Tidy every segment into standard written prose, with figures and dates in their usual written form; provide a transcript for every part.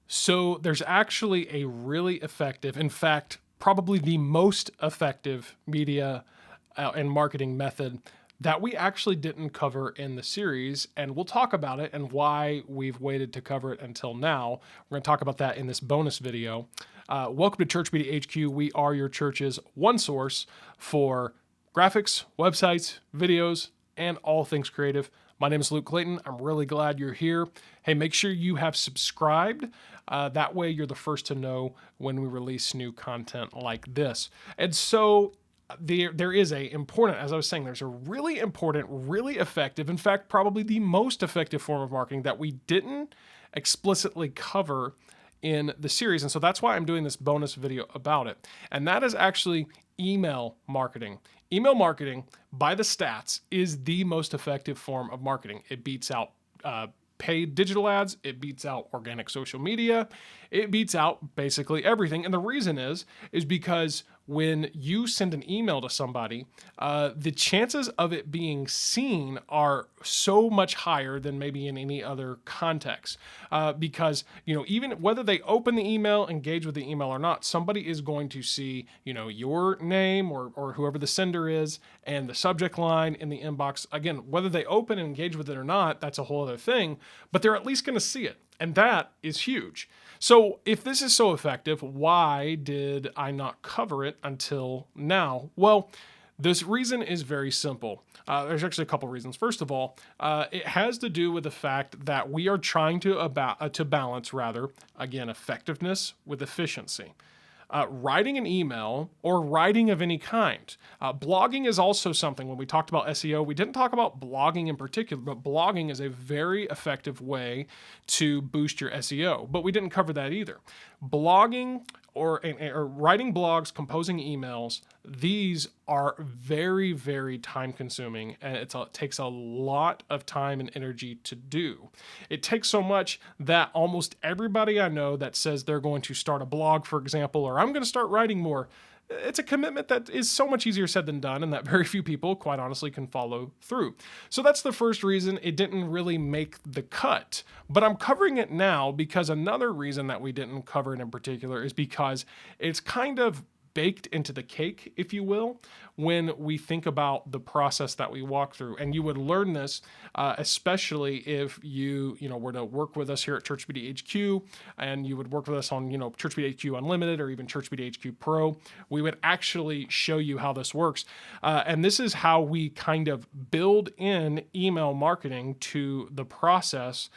So there's actually a really effective, in fact, probably the most effective media and marketing method that we actually didn't cover in the series. And we'll talk about it and why we've waited to cover it until now. We're going to talk about that in this bonus video. Welcome to Church Media HQ. We are your church's one source for graphics, websites, videos, and all things creative. My name is Luke Clayton. I'm really glad you're here. Hey, make sure you have subscribed. That way you're the first to know when we release new content like this. And so there is a important, as I was saying, there's a really important, really effective, in fact, probably the most effective form of marketing that we didn't explicitly cover in the series. And so that's why I'm doing this bonus video about it. And that is actually email marketing. Email marketing, by the stats, is the most effective form of marketing. It beats out paid digital ads. It beats out organic social media. It beats out basically everything. And the reason is because when you send an email to somebody, the chances of it being seen are so much higher than maybe in any other context. Because, even whether they open the email, engage with the email or not, somebody is going to see, your name or whoever the sender is and the subject line in the inbox. Again, whether they open and engage with it or not, that's a whole other thing, but they're at least going to see it. And that is huge. So if this is so effective, why did I not cover it until now? Well, this reason is very simple. There's actually a couple reasons. First of all, it has to do with the fact that we are trying to balance, again, effectiveness with efficiency. Writing an email or writing of any kind. Blogging is also something. When we talked about SEO, we didn't talk about blogging in particular, but blogging is a very effective way to boost your SEO. But we didn't cover that either. Blogging or writing blogs, composing emails, these are very, very time consuming, and it takes a lot of time and energy to do. It takes so much that almost everybody I know that says they're going to start a blog, for example, or I'm going to start writing more, it's a commitment that is so much easier said than done, and that very few people, quite honestly, can follow through. So that's the first reason it didn't really make the cut. But I'm covering it now because another reason that we didn't cover it in particular is because it's kind of baked into the cake, if you will, when we think about the process that we walk through. And you would learn this, especially if you were to work with us here at Church Media HQ, and you would work with us on, Church Media HQ Unlimited or even Church Media HQ Pro. We would actually show you how this works. And this is how we kind of build in email marketing to the process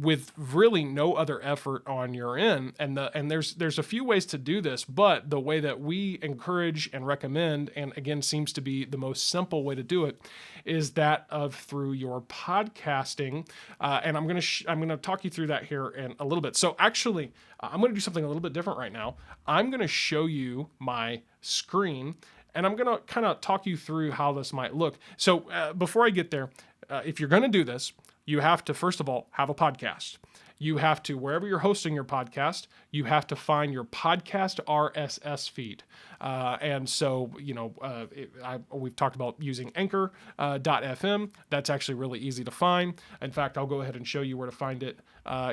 with really no other effort on your end. And there's a few ways to do this, but the way that we encourage and recommend, and again seems to be the most simple way to do it, is that of through your podcasting. And I'm gonna talk you through that here in a little bit. So actually, I'm gonna do something a little bit different right now. I'm gonna show you my screen, and I'm gonna kind of talk you through how this might look. So before I get there, if you're gonna do this, you have to, first of all, have a podcast. You have to, wherever you're hosting your podcast, you have to find your podcast RSS feed. And so, we've talked about using Anchor.fm. That's actually really easy to find. In fact, I'll go ahead and show you where to find it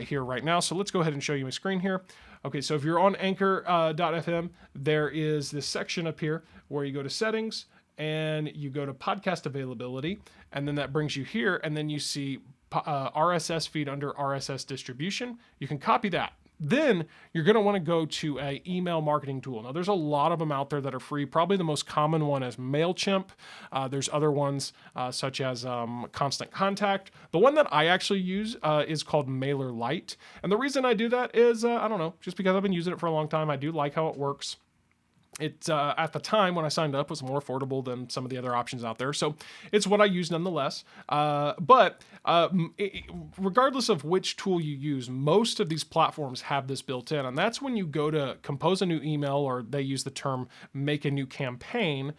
here right now. So let's go ahead and show you my screen here. Okay, so if you're on Anchor.fm, there is this section up here where you go to settings and you go to podcast availability, and then that brings you here, and then you see RSS feed under RSS distribution. You can copy that. Then you're going to want to go to an email marketing tool. Now, there's a lot of them out there that are free. Probably the most common one is MailChimp. There's other ones such as Constant Contact. The one that I actually use is called MailerLite. And the reason I do that is, I don't know, just because I've been using it for a long time. I do like how it works. It at the time when I signed up was more affordable than some of the other options out there, so it's what I use nonetheless. But regardless of which tool you use, most of these platforms have this built in, and that's when you go to compose a new email, or they use the term make a new campaign.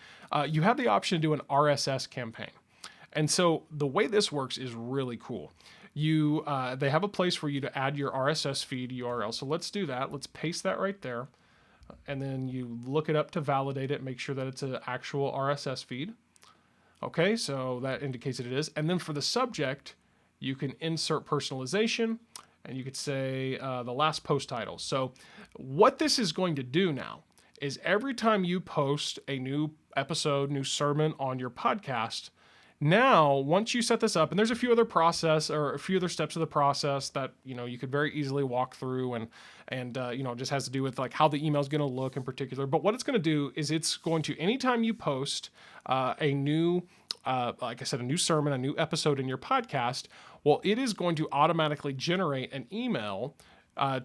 You have the option to do an RSS campaign, and so the way this works is really cool. They have a place for you to add your RSS feed URL. So let's do that. Let's paste that right there. And then you look it up to validate it, make sure that it's an actual RSS feed. Okay, so that indicates that it is. And then for the subject, you can insert personalization, and you could say the last post title. So what this is going to do now is every time you post a new episode, new sermon on your podcast, now, once you set this up, and there's a few other steps of the process that, you could very easily walk through and just has to do with like how the email is going to look in particular. But what it's going to do is it's going to, anytime you post a new, like I said, a new sermon, a new episode in your podcast, well, it is going to automatically generate an email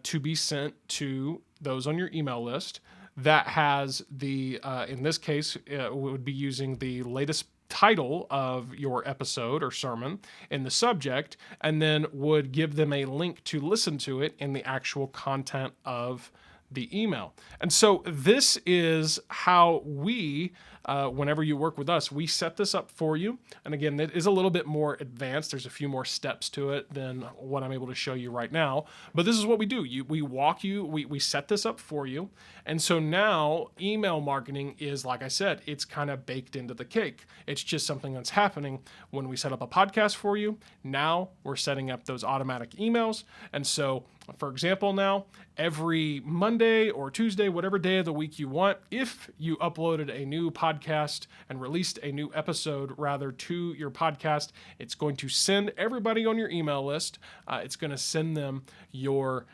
to be sent to those on your email list that has in this case, would be using the latest title of your episode or sermon in the subject, and then would give them a link to listen to it in the actual content of the email. And so this is how we, whenever you work with us, we set this up for you. And again, it is a little bit more advanced. There's a few more steps to it than what I'm able to show you right now. But this is what we do. We set this up for you. And so now email marketing is, like I said, it's kind of baked into the cake. It's just something that's happening when we set up a podcast for you. Now we're setting up those automatic emails. And so, for example, now every Monday or Tuesday, whatever day of the week you want, if you uploaded a new podcast and released a new episode rather to your podcast, it's going to send everybody on your email list. It's going to send them your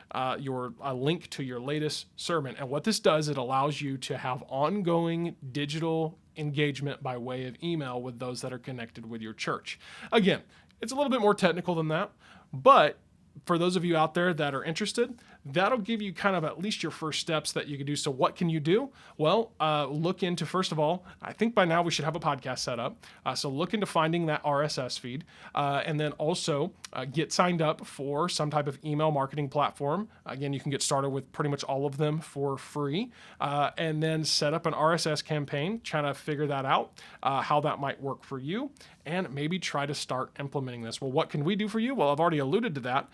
link to your latest sermon. And what this does, it allows you to have ongoing digital engagement by way of email with those that are connected with your church. Again, it's a little bit more technical than that, but for those of you out there that are interested, that'll give you kind of at least your first steps that you can do. So what can you do? Well, look into, first of all, I think by now we should have a podcast set up. So look into finding that RSS feed, and then also get signed up for some type of email marketing platform. Again, you can get started with pretty much all of them for free, and then set up an RSS campaign, trying to figure that out, how that might work for you, and maybe try to start implementing this. Well, what can we do for you? Well, I've already alluded to that.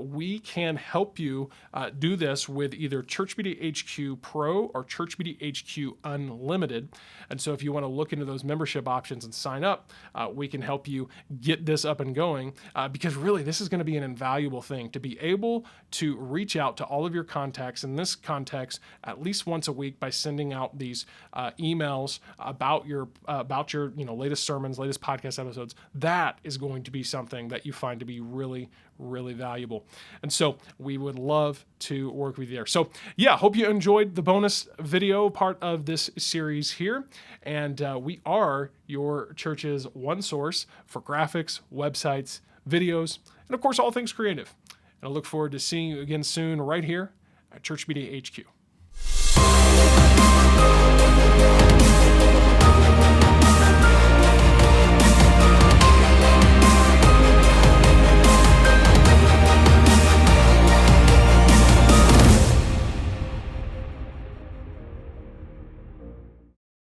We can help you do this with either Church Media HQ Pro or Church Media HQ Unlimited. And so if you want to look into those membership options and sign up, we can help you get this up and going, because really this is going to be an invaluable thing to be able to reach out to all of your contacts in this context at least once a week by sending out these emails about your latest sermons, latest podcast episodes. That is going to be something that you find to be really, really valuable. And so we would love to work with you there. So yeah, hope you enjoyed the bonus video part of this series here. And we are your church's one source for graphics, websites, videos, and of course, all things creative. And I look forward to seeing you again soon right here at Church Media HQ.